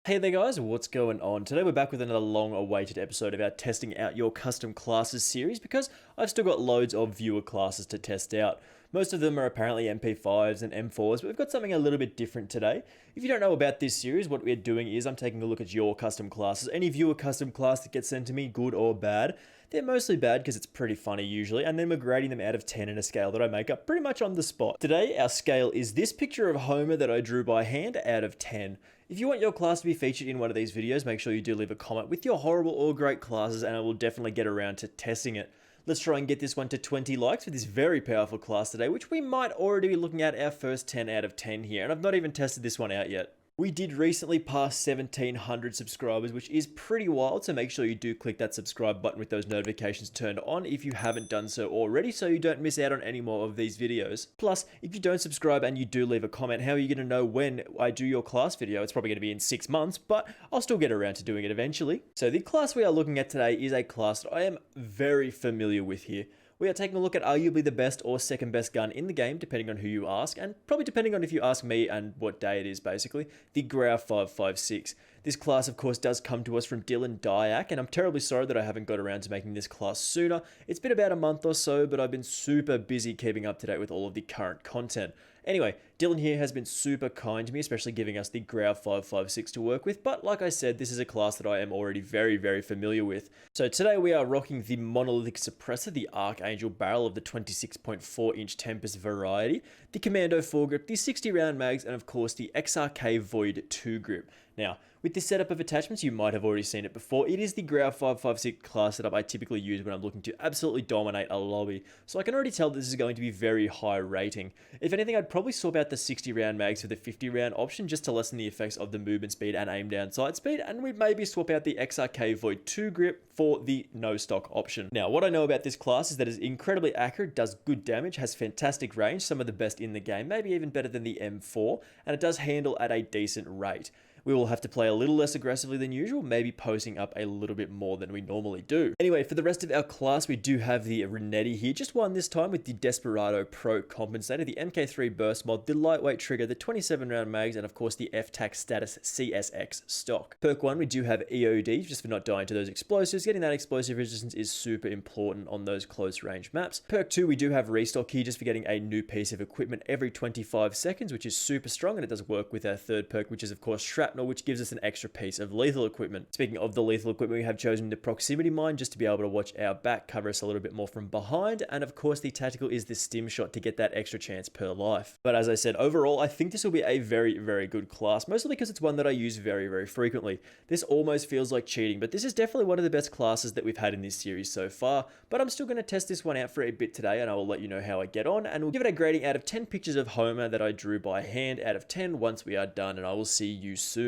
Hey there guys, what's going on? Today we're back with another long awaited episode of our Testing Out Your Custom Classes series because I've still got loads of viewer classes to test out. Most of them are apparently MP5s and M4s, but we've got something a little bit different today. If you don't know about this series, what we're doing is I'm taking a look at your custom classes. Any viewer custom class that gets sent to me, good or bad. They're mostly bad because it's pretty funny usually, and then we're grading them out of 10 in a scale that I make up pretty much on the spot. Today, our scale is this picture of Homer that I drew by hand out of 10. If you want your class to be featured in one of these videos, make sure you do leave a comment with your horrible or great classes and I will definitely get around to testing it. Let's try and get this one to 20 likes with this very powerful class today, which we might already be looking at our first 10 out of 10 here, and I've not even tested this one out yet. We did recently pass 1,700 subscribers, which is pretty wild, so make sure you do click that subscribe button with those notifications turned on if you haven't done so already, so you don't miss out on any more of these videos. Plus, if you don't subscribe and you do leave a comment, how are you going to know when I do your class video? It's probably going to be in 6 months, but I'll still get around to doing it eventually. So the class we are looking at today is a class that I am very familiar with here. We are taking a look at arguably the best or second best gun in the game, depending on who you ask, and probably depending on if you ask me and what day it is, basically, the Grau 5.56. This class, of course, does come to us from Dylan Dyack, and I'm terribly sorry that I haven't got around to making this class sooner. It's been about a month or so, but I've been super busy keeping up to date with all of the current content. Anyway, Dylan here has been super kind to me, especially giving us the Grau 5.56 to work with, but like I said, this is a class that I am already very familiar with. So today we are rocking the monolithic suppressor, the Archangel barrel of the 26.4 inch Tempest variety, the Commando foregrip, the 60 round mags, and of course the XRK Void 2 grip. Now, with this setup of attachments, you might have already seen it before. It is the Grau 5.56 class setup I typically use when I'm looking to absolutely dominate a lobby. So I can already tell this is going to be very high rating. If anything, I'd probably swap out the 60 round mags for the 50 round option just to lessen the effects of the movement speed and aim down sight speed. And we'd maybe swap out the XRK Void 2 grip for the no stock option. Now, what I know about this class is that it's incredibly accurate, does good damage, has fantastic range, some of the best in the game, maybe even better than the M4, and it does handle at a decent rate. We will have to play a little less aggressively than usual, maybe posing up a little bit more than we normally do. Anyway, for the rest of our class, we do have the Renetti here, just one this time with the Desperado Pro compensator, the MK3 burst mod, the lightweight trigger, the 27 round mags, and of course the F-Tac status CSX stock. Perk 1, we do have EOD, just for not dying to those explosives. Getting that explosive resistance is super important on those close range maps. Perk 2, we do have restock here, just for getting a new piece of equipment every 25 seconds, which is super strong, and it does work with our third perk, which is of course Shrapnel, which gives us an extra piece of lethal equipment. Speaking of the lethal equipment, we have chosen the proximity mine just to be able to watch our back, cover us a little bit more from behind, and of course the tactical is the stim shot to get that extra chance per life. But as I said, overall I think this will be a very good class, mostly because it's one that I use very frequently. This almost feels like cheating, but this is definitely one of the best classes that we've had in this series so far, but I'm still going to test this one out for a bit today and I will let you know how I get on, and we'll give it a grading out of 10 pictures of Homer that I drew by hand out of 10 once we are done, and I will see you soon.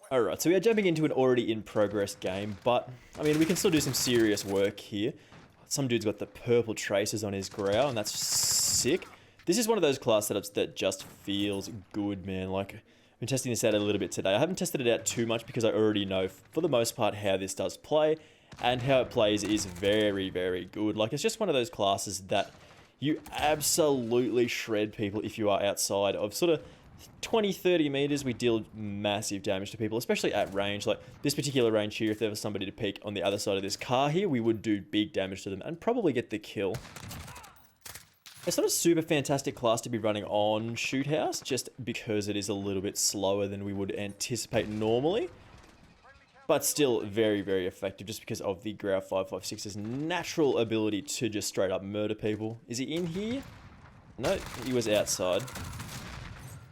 Alright, so we are jumping into an already in progress game, but, I mean, we can still do some serious work here. Some dude's got the purple traces on his Grau, and that's sick. This is one of those class setups that just feels good, man. Like, I've been testing this out a little bit today. I haven't tested it out too much because I already know, for the most part, how this does play, and how it plays is very good. Like, it's just one of those classes that you absolutely shred people if you are outside of sort of 20-30 meters. We deal massive damage to people, especially at range. Like this particular range here, if there was somebody to peek on the other side of this car here, we would do big damage to them and probably get the kill. It's not a super fantastic class to be running on Shoot House, just because it is a little bit slower than we would anticipate normally. But still very effective, just because of the Grau 5.56's natural ability to just straight up murder people. Is he in here? No, he was outside.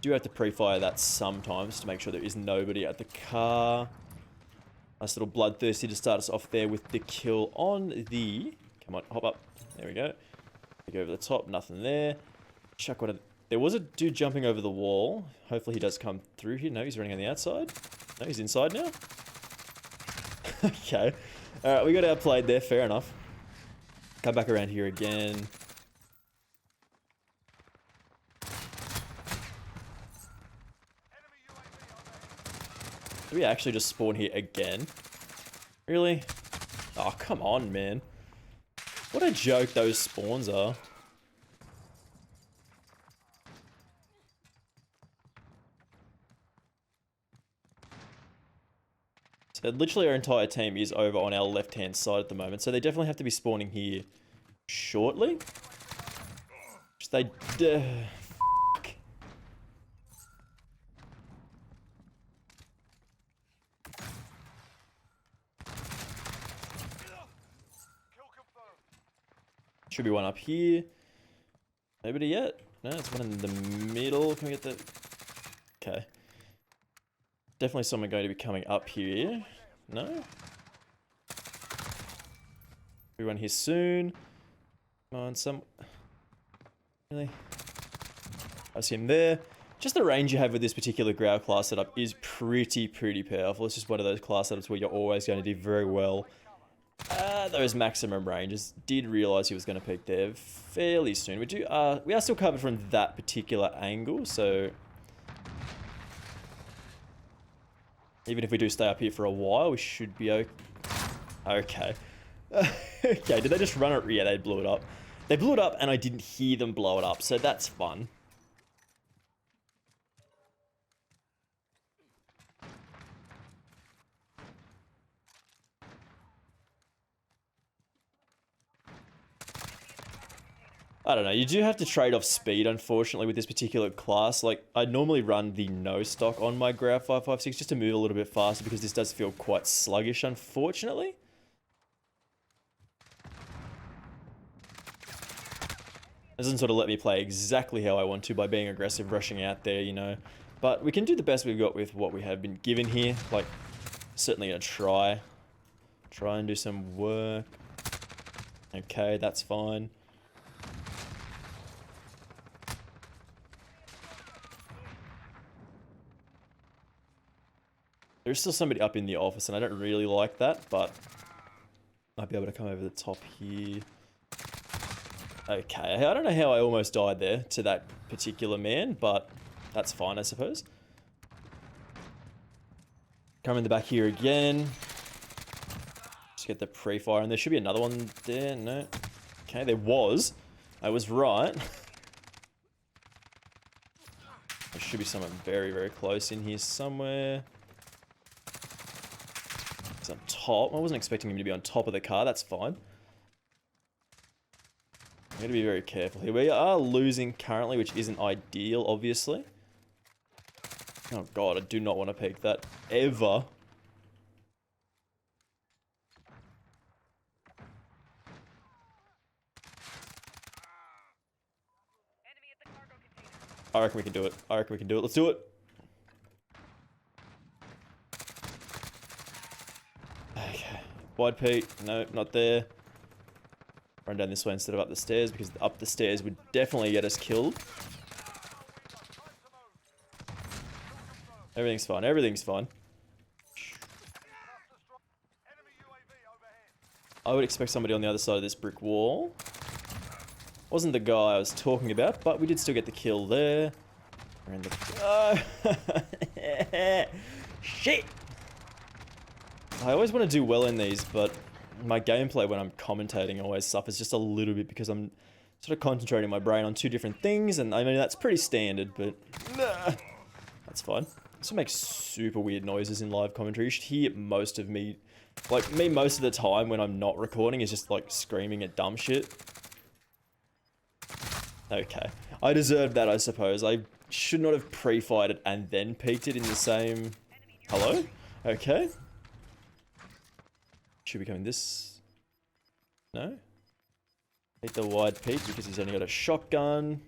Do have to pre-fire that sometimes to make sure there is nobody at the car. Nice little bloodthirsty to start us off there with the kill on the... Come on, hop up. There we go. Go over the top, nothing there. Chuck one of... There was a dude jumping over the wall. Hopefully he does come through here. No, he's running on the outside. No, he's inside now. Okay. Alright, we got outplayed there, fair enough. Come back around here again. Did we actually just spawn here again? Really? Oh, come on, man. What a joke those spawns are. literally our entire team is over on our left-hand side at the moment, so they definitely have to be spawning here shortly. Which they... Should be one up here. Nobody yet? No, it's one in the middle. Can we get the... Okay. Definitely someone going to be coming up here. No? Everyone here soon. Come on, some... Really? I see him there. Just the range you have with this particular Grau class setup is pretty powerful. It's just one of those class setups where you're always going to do very well. Those maximum ranges. Did realise he was going to peak there fairly soon. We are still covered from that particular angle, so even if we do stay up here for a while, we should be okay. Okay. Okay, did they just run it? Yeah, they blew it up. They blew it up and I didn't hear them blow it up, so that's fun. I don't know, you do have to trade off speed, unfortunately, with this particular class. Like, I normally run the no stock on my Grau 5.56 just to move a little bit faster because this does feel quite sluggish, unfortunately. It doesn't sort of let me play exactly how I want to by being aggressive, rushing out there, you know. But we can do the best we've got with what we have been given here. Like, certainly gonna try. Try and do some work. Okay, that's fine. There's still somebody up in the office, and I don't really like that, but might be able to come over the top here. Okay, I don't know how I almost died there to that particular man, but that's fine, I suppose. Come in the back here again. Just get the pre-fire, and there should be another one there. No. Okay, there was. I was right. There should be someone very close in here somewhere. He's on top. I wasn't expecting him to be on top of the car. That's fine. I'm going to be very careful here. We are losing currently, which isn't ideal, obviously. Oh god, I do not want to peek that ever. I reckon we can do it. I reckon we can do it. Let's do it. Okay. Wide peek. No, not there. Run down this way instead of up the stairs, because up the stairs would definitely get us killed. Everything's fine. Everything's fine. I would expect somebody on the other side of this brick wall. Wasn't the guy I was talking about, but we did still get the kill there. We're in the... Shit! I always want to do well in these, but my gameplay when I'm commentating always suffers just a little bit because I'm sort of concentrating my brain on two different things, and I mean, that's pretty standard, but that's fine. This will make super weird noises in live commentary. You should hear most of me, like me most of the time when I'm not recording is just like screaming at dumb shit. Okay. I deserved that, I suppose. I should not have pre-fired it and then peeked it in the same... Hello? Okay. Should be coming this... No? Take the wide peek because he's only got a shotgun.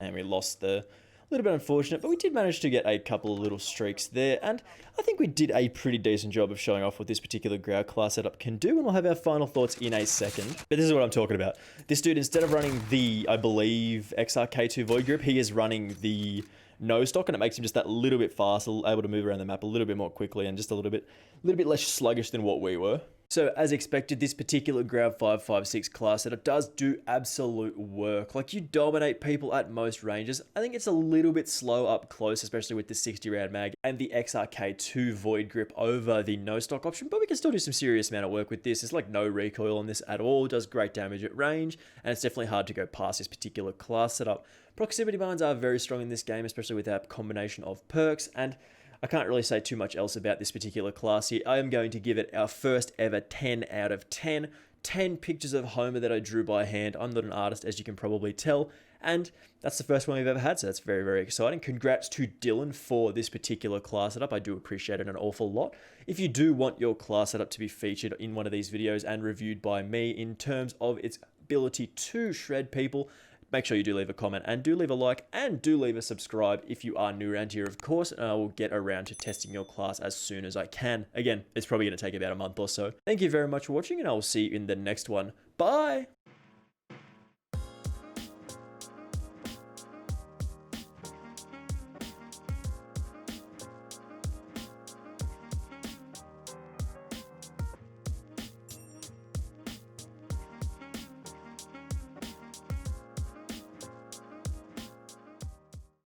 And we lost the... A little bit unfortunate, but we did manage to get a couple of little streaks there, and I think we did a pretty decent job of showing off what this particular Grau class setup can do, and we'll have our final thoughts in a second. But this is what I'm talking about. This dude, instead of running the, I believe, XRK2 Void Grip, he is running the no stock, and it makes him just that little bit faster, able to move around the map a little bit more quickly, and just a little bit less sluggish than what we were. So, as expected, this particular Grau 5.56 class setup does do absolute work. Like, you dominate people at most ranges. I think it's a little bit slow up close, especially with the 60 round mag and the XRK2 Void Grip over the no stock option, but we can still do some serious amount of work with this. There's like no recoil on this at all, does great damage at range, and it's definitely hard to go past this particular class setup. Proximity mines are very strong in this game, especially with our combination of perks, and I can't really say too much else about this particular class here. I am going to give it our first ever 10 out of 10. 10 pictures of Homer that I drew by hand. I'm not an artist, as you can probably tell, and that's the first one we've ever had, so that's very, very exciting. Congrats to Dylan for this particular class setup. I do appreciate it an awful lot. If you do want your class setup to be featured in one of these videos and reviewed by me in terms of its ability to shred people, make sure you do leave a comment and do leave a like and do leave a subscribe if you are new around here, of course, and I will get around to testing your class as soon as I can. Again, it's probably going to take about a month or so. Thank you very much for watching, and I will see you in the next one. Bye!